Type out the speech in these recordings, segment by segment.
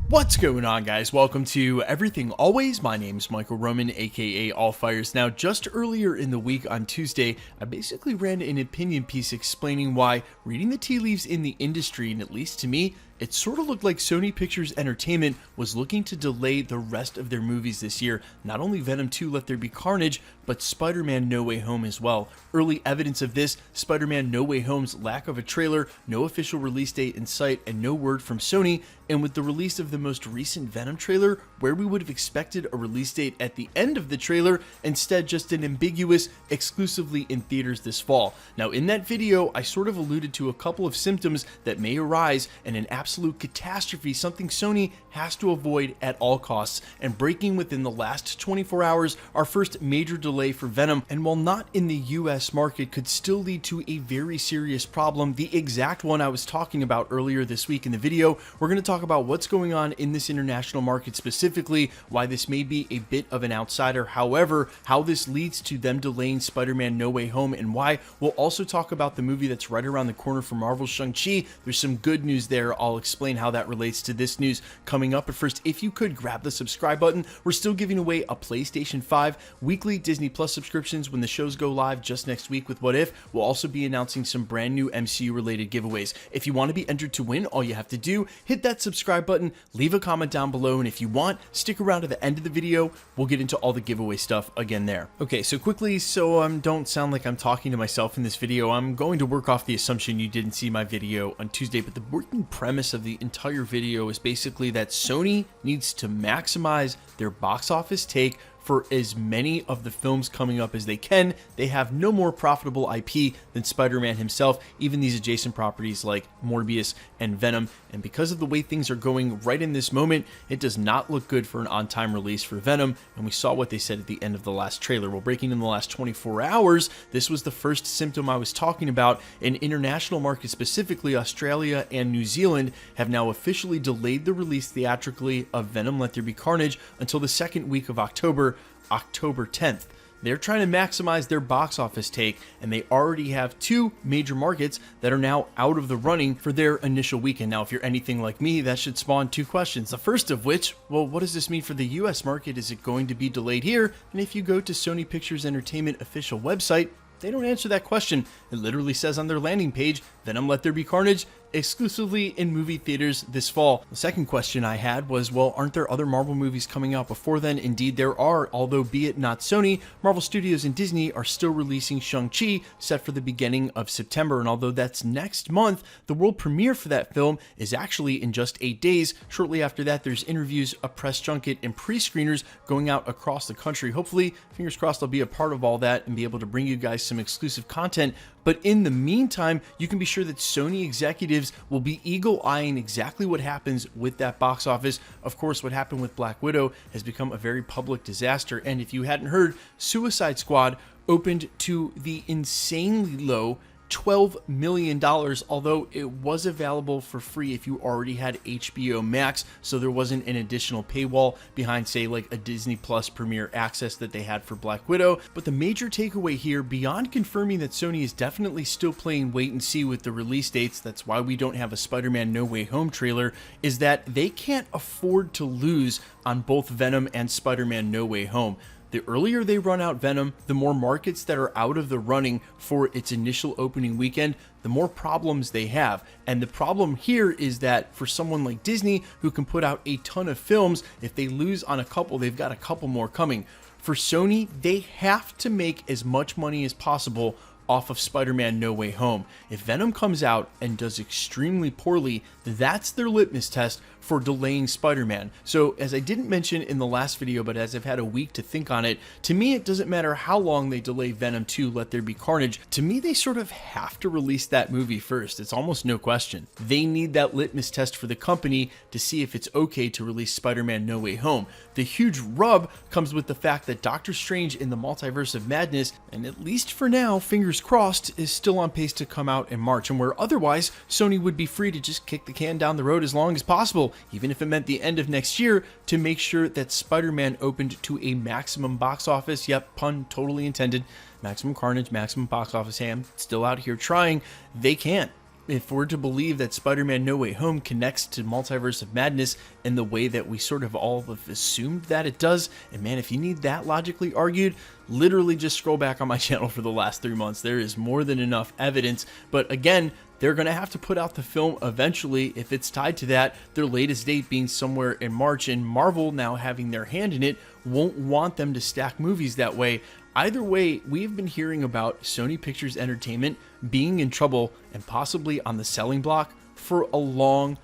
What's going on, guys? Welcome to Everything Always. My name's Michael Roman, aka Allfires. Now, just earlier in the week on Tuesday, I basically ran an opinion piece explaining why reading the tea leaves in the industry, and at least to me, it sort of looked like Sony Pictures Entertainment was looking to delay the rest of their movies this year. Not only Venom 2 Let There Be Carnage, but Spider-Man No Way Home as well. Early evidence of this, Spider-Man No Way Home's lack of a trailer, no official release date in sight, and no word from Sony, and with the release of the most recent Venom trailer, where we would have expected a release date at the end of the trailer, instead just an ambiguous, exclusively in theaters this fall. Now in that video, I sort of alluded to a couple of symptoms that may arise in an absolute catastrophe, something Sony has to avoid at all costs, and breaking within the last 24 hours, our first major delay for Venom, and while not in the US market, could still lead to a very serious problem, the exact one I was talking about earlier this week in the video. We're going to talk about what's going on in this international market specifically, why this may be a bit of an outsider, however, how this leads to them delaying Spider-Man No Way Home, and why. We'll also talk about the movie that's right around the corner for Marvel's Shang-Chi. There's some good news there. I'll explain how that relates to this news coming up. But first, if you could grab the subscribe button, we're still giving away a PlayStation 5 weekly Disney Plus subscriptions when the shows go live just next week with What If. We'll also be announcing some brand new MCU related giveaways. If you want to be entered to win, all you have to do, hit that subscribe button, leave a comment down below, and if you want, stick around to the end of the video. We'll get into all the giveaway stuff again there. Okay, so quickly, so don't sound like I'm talking to myself in this video, I'm going to work off the assumption you didn't see my video on Tuesday, but the working premise of the entire video is basically that Sony needs to maximize their box office take for as many of the films coming up as they can. They have no more profitable IP than Spider-Man himself, even these adjacent properties like Morbius and Venom. And because of the way things are going right in this moment, it does not look good for an on-time release for Venom. And we saw what they said at the end of the last trailer. Well, breaking in the last 24 hours, this was the first symptom I was talking about. In international markets, specifically Australia and New Zealand, have now officially delayed the release theatrically of Venom Let There Be Carnage until the second week of October 10th. They're trying to maximize their box office take, and they already have two major markets that are now out of the running for their initial weekend. Now, if you're anything like me, that should spawn two questions. The first of which, well, what does this mean for the US market? Is it going to be delayed here? And if you go to Sony Pictures Entertainment official website, they don't answer that question. It literally says on their landing page, Venom Let There Be Carnage, exclusively in movie theaters this fall. The second question I had was, well, aren't there other Marvel movies coming out before then? Indeed there are, although be it not Sony, Marvel Studios and Disney are still releasing Shang-Chi, set for the beginning of September, and although that's next month, the world premiere for that film is actually in just 8 days. Shortly after that, there's interviews, a press junket, and pre-screeners going out across the country. Hopefully, fingers crossed, I'll be a part of all that and be able to bring you guys some exclusive content. But in the meantime, you can be sure that Sony executives will be eagle-eyeing exactly what happens with that box office. Of course, what happened with Black Widow has become a very public disaster. And if you hadn't heard, Suicide Squad opened to the insanely low $12 million, although it was available for free if you already had HBO Max, so there wasn't an additional paywall behind, say, like a Disney Plus Premier Access that they had for Black Widow. But the major takeaway here, beyond confirming that Sony is definitely still playing wait and see with the release dates, that's why we don't have a Spider-Man No Way Home trailer, is that they can't afford to lose on both Venom and Spider-Man No Way Home. The earlier they run out Venom, the more markets that are out of the running for its initial opening weekend, the more problems they have. And the problem here is that for someone like Disney, who can put out a ton of films, if they lose on a couple, they've got a couple more coming. For Sony, they have to make as much money as possible off of Spider-Man No Way Home. If Venom comes out and does extremely poorly, that's their litmus test for delaying Spider-Man. So as I didn't mention in the last video, but as I've had a week to think on it, to me it doesn't matter how long they delay Venom 2 Let There Be Carnage. To me, they sort of have to release that movie first. It's almost no question. They need that litmus test for the company to see if it's okay to release Spider-Man No Way Home. The huge rub comes with the fact that Doctor Strange in the Multiverse of Madness, and at least for now, fingers crossed, is still on pace to come out in March, and where otherwise Sony would be free to just kick the can down the road as long as possible, even if it meant the end of next year, to make sure that Spider-Man opened to a maximum box office. Yep, pun totally intended. Maximum carnage, maximum box office ham, still out here trying. They can't. if we're to believe that Spider-Man No Way Home connects to Multiverse of Madness in the way that we sort of all have assumed that it does, and man, if you need that logically argued, literally just scroll back on my channel for the last 3 months. There is more than enough evidence. But again, they're going to have to put out the film eventually if it's tied to that, their latest date being somewhere in March, and Marvel now having their hand in it won't want them to stack movies that way. Either way, we've been hearing about Sony Pictures Entertainment being in trouble and possibly on the selling block for a long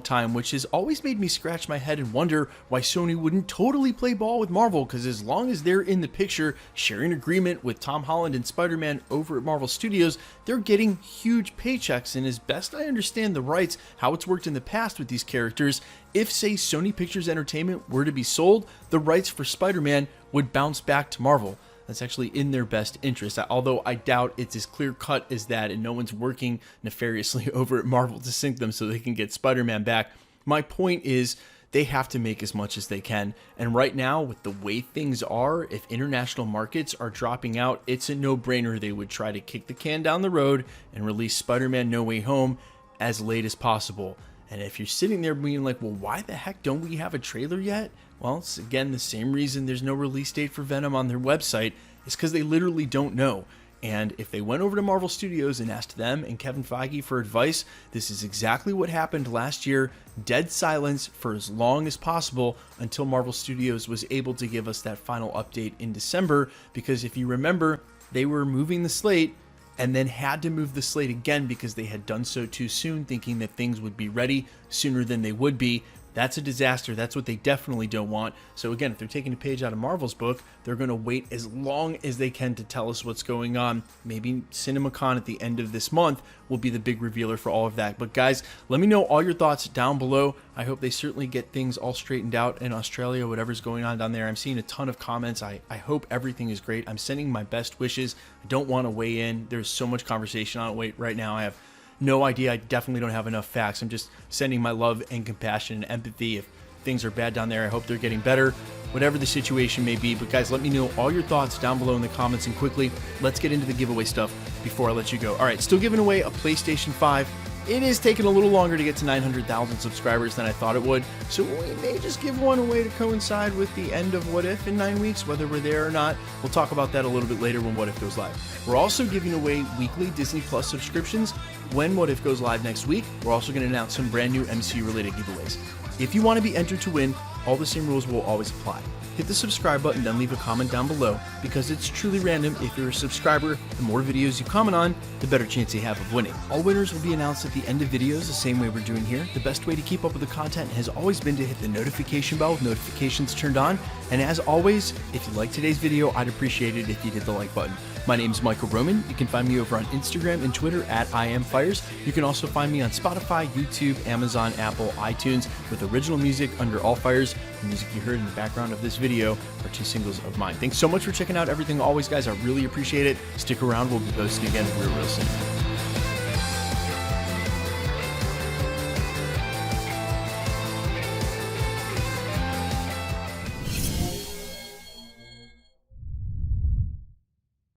time, which has always made me scratch my head and wonder why Sony wouldn't totally play ball with Marvel, because as long as they're in the picture, sharing agreement with Tom Holland and Spider-Man over at Marvel Studios, they're getting huge paychecks, and as best I understand the rights, how it's worked in the past with these characters, if, say, Sony Pictures Entertainment were to be sold, the rights for Spider-Man would bounce back to Marvel. That's actually in their best interest, although I doubt it's as clear cut as that, and no one's working nefariously over at Marvel to sink them so they can get Spider-Man back. My point is, they have to make as much as they can, and right now, with the way things are, if international markets are dropping out, it's a no-brainer they would try to kick the can down the road and release Spider-Man No Way Home as late as possible. And if you're sitting there being like, well, why the heck don't we have a trailer yet? Well, it's again the same reason there's no release date for Venom on their website. It's because they literally don't know. And if they went over to Marvel Studios and asked them and Kevin Feige for advice, this is exactly what happened last year. Dead silence for as long as possible until Marvel Studios was able to give us that final update in December. Because if you remember, they were moving the slate and then had to move the slate again because they had done so too soon, thinking that things would be ready sooner than they would be. That's a disaster. That's what they definitely don't want. So again, if they're taking a page out of Marvel's book, they're going to wait as long as they can to tell us what's going on. Maybe CinemaCon at the end of this month will be the big revealer for all of that. But guys, let me know all your thoughts down below. I hope they certainly get things all straightened out in Australia, whatever's going on down there. I'm seeing a ton of comments. I hope everything is great. I'm sending my best wishes. I don't want to weigh in. There's so much conversation on it right now. I have no idea. I definitely don't have enough facts. I'm just sending my love and compassion and empathy. If things are bad down there, I hope they're getting better, whatever the situation may be. But guys, let me know all your thoughts down below in the comments, and quickly, let's get into the giveaway stuff before I let you go. All right, still giving away a PlayStation 5. It is taking a little longer to get to 900,000 subscribers than I thought it would, so we may just give one away to coincide with the end of What If in 9 weeks, whether we're there or not. We'll talk about that a little bit later when What If goes live. We're also giving away weekly Disney Plus subscriptions when What If goes live next week. We're also going to announce some brand new MCU-related giveaways. If you want to be entered to win, all the same rules will always apply. Hit the subscribe button, then leave a comment down below, because it's truly random. If you're a subscriber, the more videos you comment on, the better chance you have of winning. All winners will be announced at the end of videos, the same way we're doing here. The best way to keep up with the content has always been to hit the notification bell with notifications turned on. And as always, if you liked today's video, I'd appreciate it if you hit the like button. My name is Michael Roman. You can find me over on Instagram and Twitter at IamFires. You can also find me on Spotify, YouTube, Amazon, Apple, iTunes with original music under All Fires. The music you heard in the background of this video are 2 singles of mine. Thanks so much for checking out Everything Always, guys. I really appreciate it. Stick around. We'll be posting again real soon.